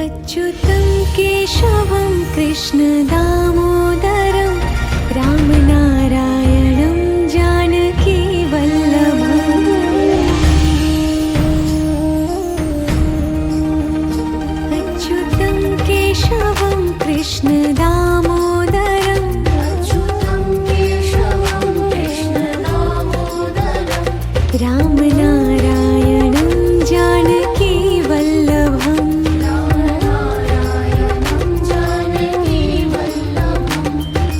अच्युतं केशवं कृष्णदामोदरं रामनारायणं जानकीवल्लभम्। अच्युतं केशवं कृष्णदामोदरं रामनारायणं जानकीवल्लभम्।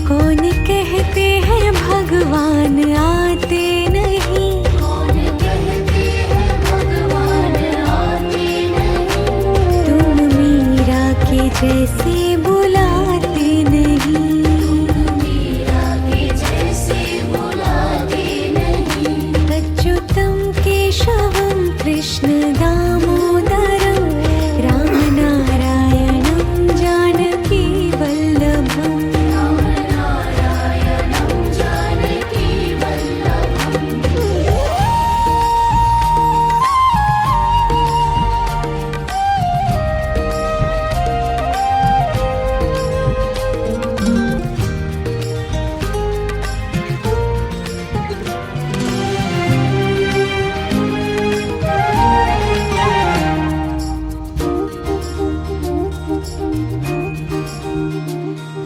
कौन कहते हैं भगवान आते नहीं, तुम मीरा के जैसे बुलाते नहीं। अच्युतं केशवं कृष्णदामोदरं रामनारायणं जानकीवल्लभम्।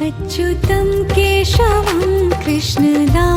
अच्युतं केशवं कृष्णदा